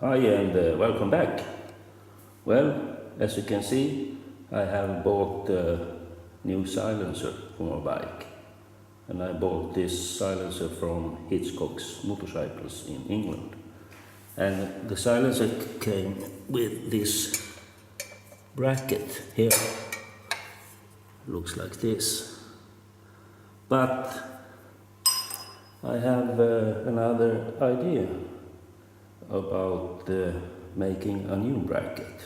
Hi and welcome back. Well, as you can see, I have bought a new silencer for my bike. And I bought this silencer from Hitchcock's Motorcycles in England. And the silencer came with this bracket here. Looks like this. But I have another idea about making a new bracket.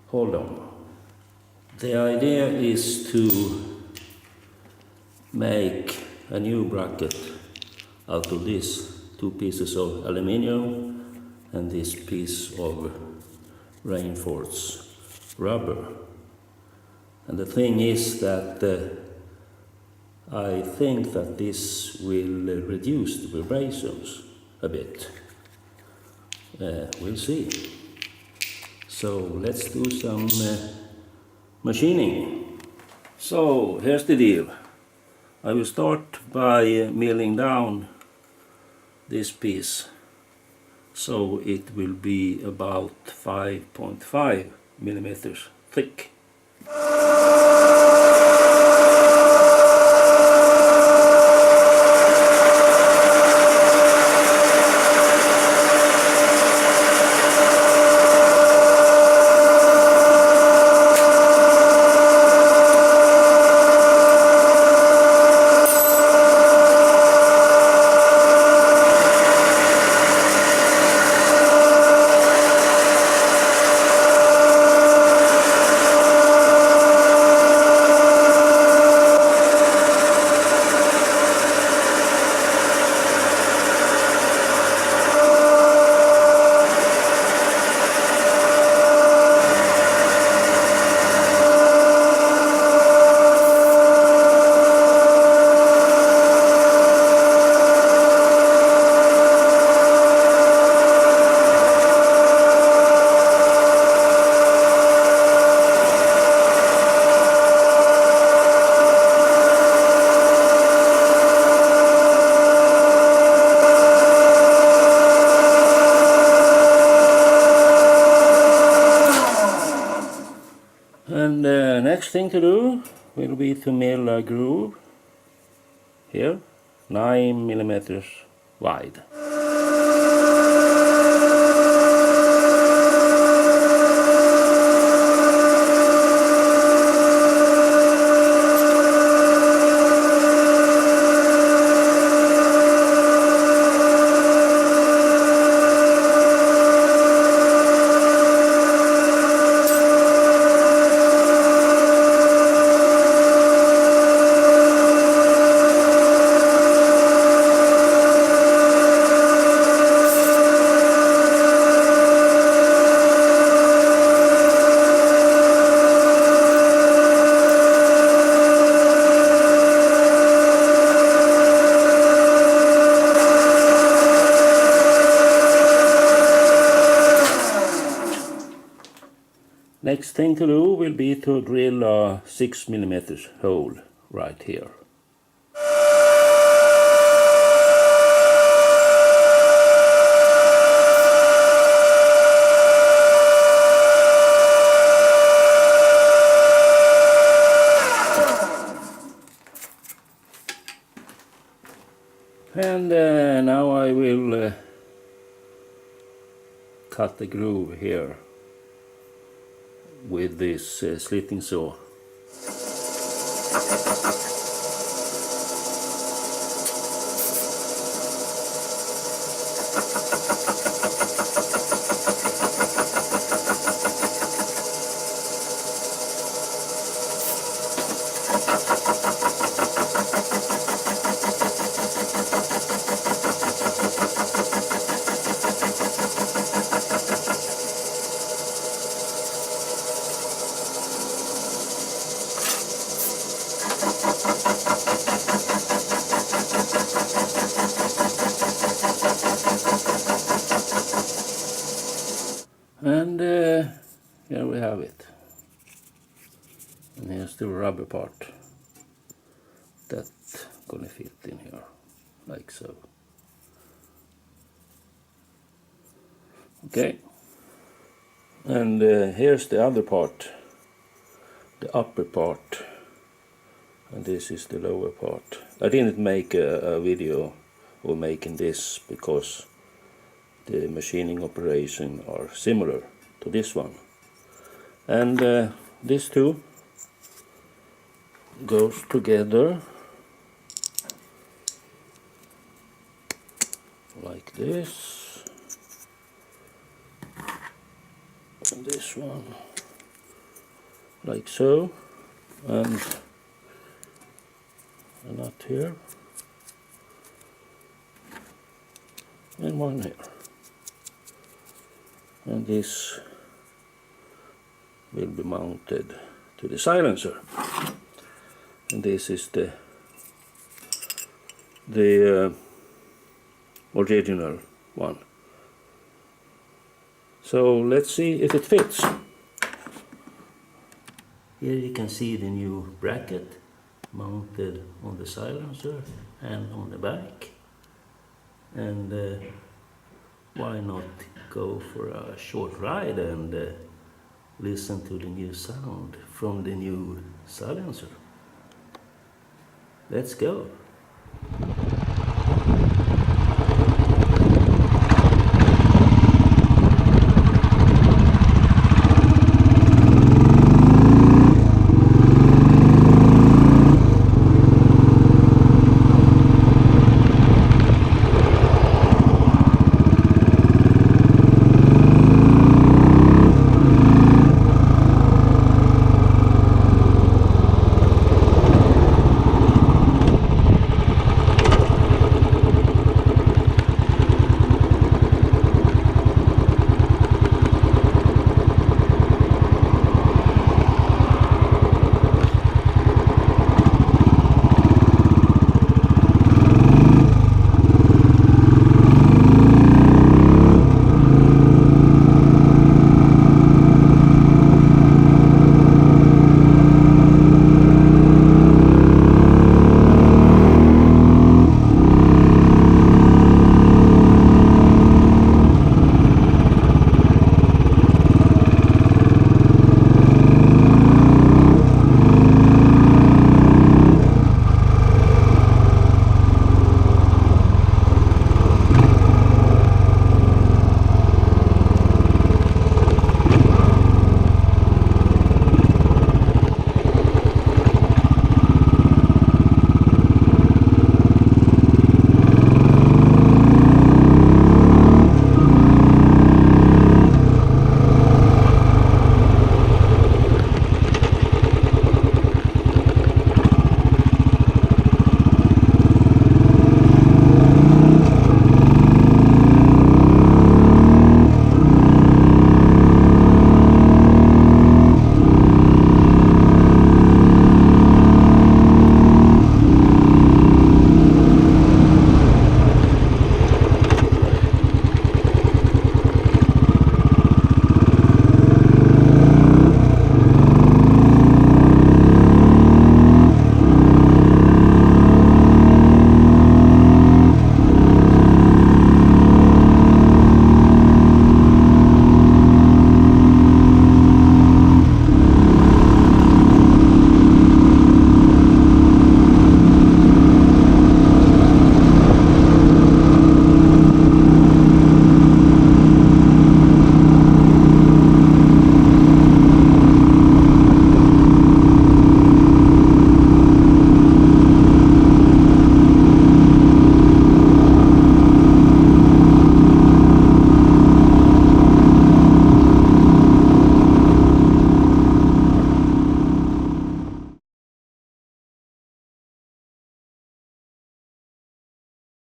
Hold on. The idea is to make a new bracket out of these two pieces of aluminium and this piece of reinforced rubber. And the thing is that I think that this will reduce the vibrations a bit. We'll see. So let's do some machining. So here's the deal. I will start by milling down this piece so it will be about 5.5 millimeters thick. And the next thing to do will be to mill a groove here, 9 millimeters wide. Next thing to do will be to drill a 6 millimeters hole right here. And now I will cut the groove here with this slitting saw. And here we have it. And here's the rubber part that's gonna fit in here, like so. Okay, and here's the other part, the upper part, and this is the lower part. I didn't make a video of making this because the machining operation are similar to this one, and these two goes together like this, and this one like so, and a nut here and one here, and this will be mounted to the silencer, and this is the original one. So let's see if it fits. Here you can see the new bracket mounted on the silencer and on the back, and why not go for a short ride and listen to the new sound from the new silencer. Let's go.